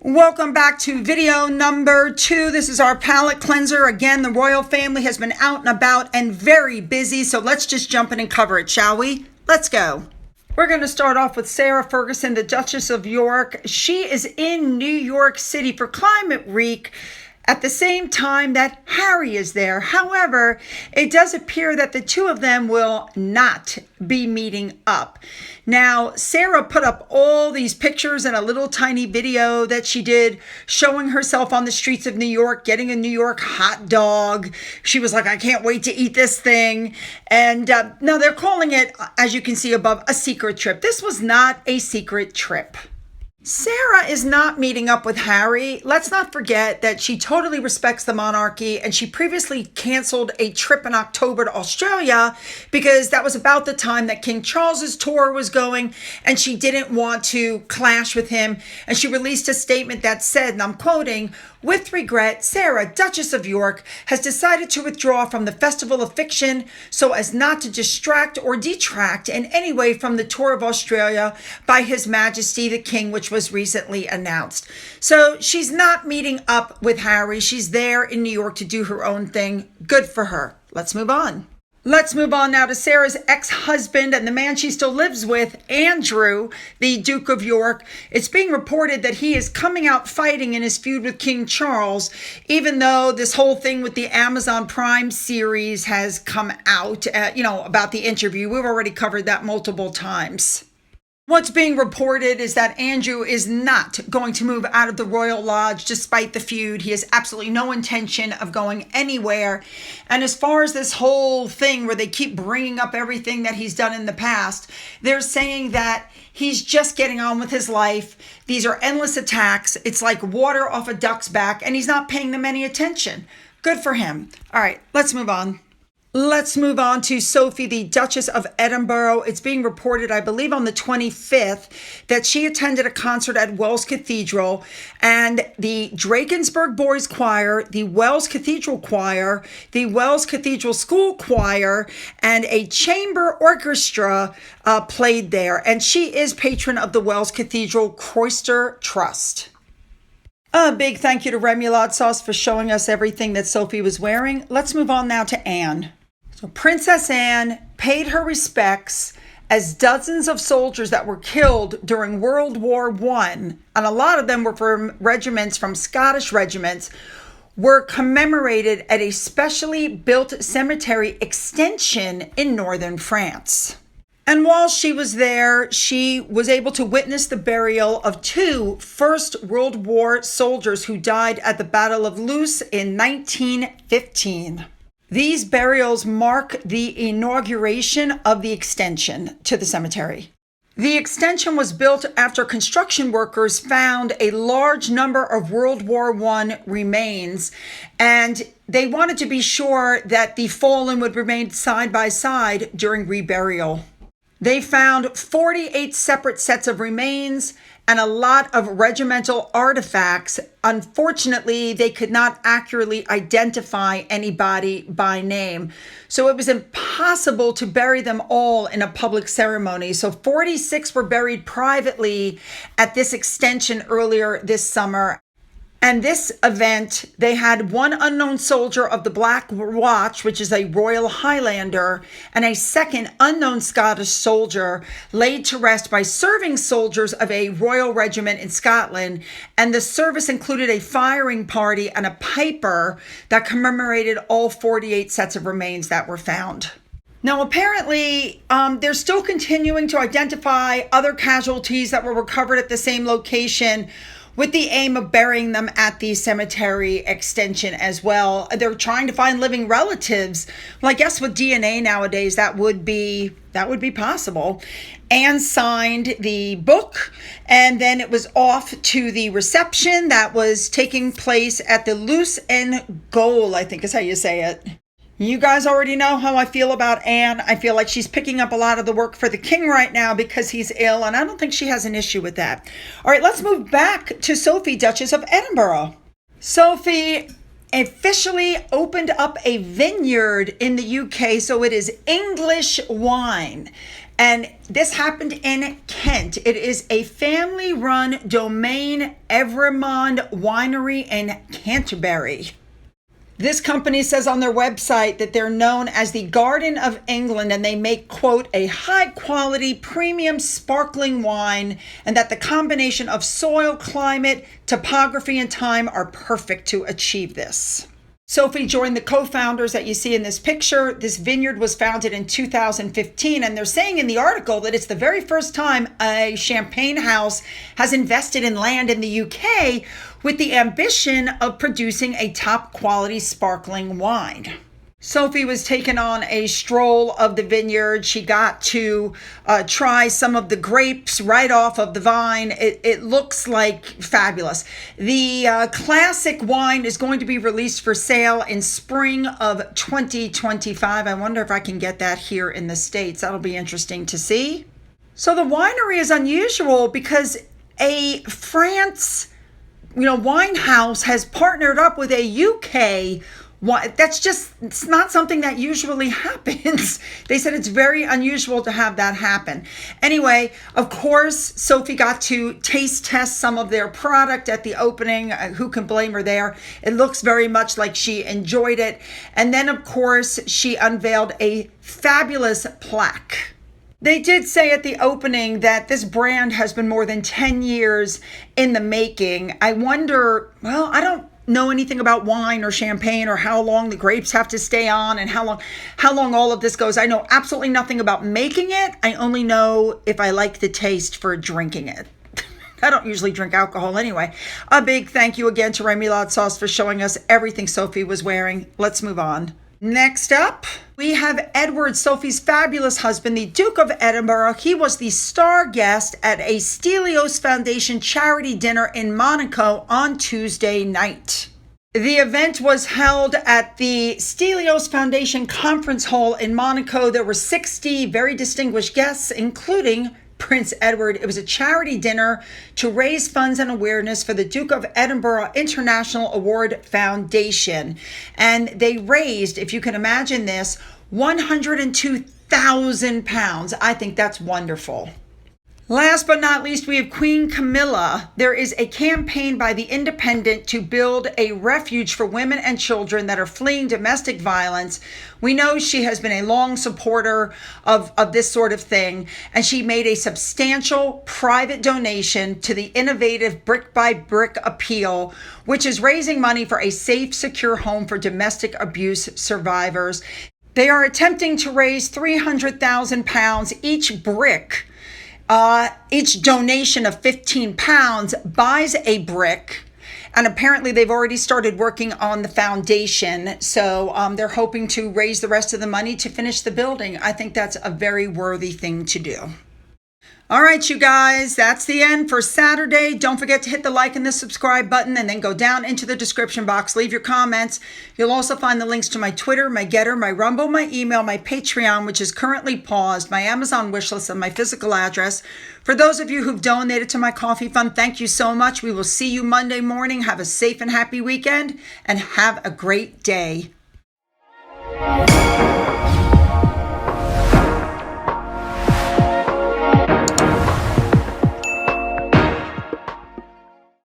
Welcome back to video number 2. This is our palate cleanser. Again, the royal family has been out and about and very busy, so let's just jump in and cover it, shall we? Let's go. We're going to start off with Sarah Ferguson, the Duchess of York. She is in New York City for Climate Week at the same time that Harry is there. However, it does appear that the two of them will not be meeting up. Now, Sarah put up all these pictures and a little tiny video that she did showing herself on the streets of New York, getting a New York hot dog. She was like, I can't wait to eat this thing. And now they're calling it, as you can see above, a secret trip. This was not a secret trip. Sarah is not meeting up with Harry. Let's not forget that she totally respects the monarchy, and she previously canceled a trip in October to Australia because that was about the time that King Charles's tour was going, and she didn't want to clash with him. And she released a statement that said, and I'm quoting, "With regret, Sarah, Duchess of York, has decided to withdraw from the Festival of Fiction so as not to distract or detract in any way from the tour of Australia by His Majesty the King, which was recently announced." So she's not meeting up with Harry. She's there in New York to do her own thing. Good for her. Let's move on. Let's move on now to Sarah's ex-husband and the man she still lives with, Andrew, the Duke of York. It's being reported that he is coming out fighting in his feud with King Charles, even though this whole thing with the Amazon Prime series has come out, about the interview. We've already covered that multiple times. What's being reported is that Andrew is not going to move out of the Royal Lodge despite the feud. He has absolutely no intention of going anywhere. And as far as this whole thing where they keep bringing up everything that he's done in the past, they're saying that he's just getting on with his life. These are endless attacks. It's like water off a duck's back, and he's not paying them any attention. Good for him. All right, let's move on. Let's move on to Sophie, the Duchess of Edinburgh. It's being reported, I believe on the 25th, that she attended a concert at Wells Cathedral, and the Drakensberg Boys Choir, the Wells Cathedral Choir, the Wells Cathedral School Choir, and a chamber orchestra played there. And she is patron of the Wells Cathedral Cloister Trust. A big thank you to Remoulade Sauce for showing us everything that Sophie was wearing. Let's move on now to Anne. So Princess Anne paid her respects as dozens of soldiers that were killed during World War I, and a lot of them were from regiments, from Scottish regiments, were commemorated at a specially built cemetery extension in northern France. And while she was there, she was able to witness the burial of 2 First World War soldiers who died at the Battle of Loos in 1915. These burials mark the inauguration of the extension to the cemetery. The extension was built after construction workers found a large number of World War I remains, and they wanted to be sure that the fallen would remain side by side during reburial. They found 48 separate sets of remains and a lot of regimental artifacts. Unfortunately, they could not accurately identify anybody by name. So it was impossible to bury them all in a public ceremony. So 46 were buried privately at this extension earlier this summer. And this event, they had 1 unknown soldier of the Black Watch, which is a Royal Highlander, and a 2nd unknown Scottish soldier laid to rest by serving soldiers of a Royal Regiment in Scotland. And the service included a firing party and a piper that commemorated all 48 sets of remains that were found. Now, apparently, they're still continuing to identify other casualties that were recovered at the same location, with the aim of burying them at the cemetery extension as well. They're trying to find living relatives. Well, I guess with DNA nowadays, that would be possible. Anne signed the book, and then it was off to the reception that was taking place at the Loose and Goal, I think is how you say it. You guys already know how I feel about Anne. I feel like she's picking up a lot of the work for the king right now because he's ill, and I don't think she has an issue with that. All right, let's move back to Sophie, Duchess of Edinburgh. Sophie officially opened up a vineyard in the UK, so it is English wine. And this happened in Kent. It is a family-run domain, Evremond Winery in Canterbury. This company says on their website that they're known as the Garden of England, and they make, quote, a high-quality, premium sparkling wine, and that the combination of soil, climate, topography, and time are perfect to achieve this. Sophie joined the co-founders that you see in this picture. This vineyard was founded in 2015, and they're saying in the article that it's the very first time a champagne house has invested in land in the UK with the ambition of producing a top quality sparkling wine. Sophie was taken on a stroll of the vineyard. She got to try some of the grapes right off of the vine. It looks like fabulous. The classic wine is going to be released for sale in spring of 2025. I wonder if I can get that here in the States. That'll be interesting to see. So the winery is unusual because a France, wine house has partnered up with a UK. It's not something that usually happens. They said it's very unusual to have that happen. Anyway, of course, Sophie got to taste test some of their product at the opening. Who can blame her there? It looks very much like she enjoyed it. And then, of course, she unveiled a fabulous plaque. They did say at the opening that this brand has been more than 10 years in the making. I wonder, I don't know anything about wine or champagne or how long the grapes have to stay on and how long all of this goes. I know absolutely nothing about making it. I only know if I like the taste for drinking it. I don't usually drink alcohol anyway. A big thank you again to Remoulade Sauce for showing us everything Sophie was wearing. Let's move on. Next up, we have Edward, Sophie's fabulous husband, the Duke of Edinburgh. He was the star guest at a Stelios Foundation charity dinner in Monaco on Tuesday night. The event was held at the Stelios Foundation Conference Hall in Monaco. There were 60 very distinguished guests, including Prince Edward. It was a charity dinner to raise funds and awareness for the Duke of Edinburgh International Award Foundation. And they raised, if you can imagine this, £102,000. I think that's wonderful. Last but not least, we have Queen Camilla. There is a campaign by The Independent to build a refuge for women and children that are fleeing domestic violence. We know she has been a long supporter of this sort of thing, and she made a substantial private donation to the innovative Brick by Brick appeal, which is raising money for a safe, secure home for domestic abuse survivors. They are attempting to raise £300,000 each brick. Each donation of £15 buys a brick, and apparently they've already started working on the foundation. So they're hoping to raise the rest of the money to finish the building. I think that's a very worthy thing to do. All right, you guys, that's the end for Saturday. Don't forget to hit the like and the subscribe button, and then go down into the description box. Leave your comments. You'll also find the links to my Twitter, my Gettr, my Rumble, my email, my Patreon, which is currently paused, my Amazon wishlist, and my physical address. For those of you who've donated to my coffee fund, thank you so much. We will see you Monday morning. Have a safe and happy weekend, and have a great day.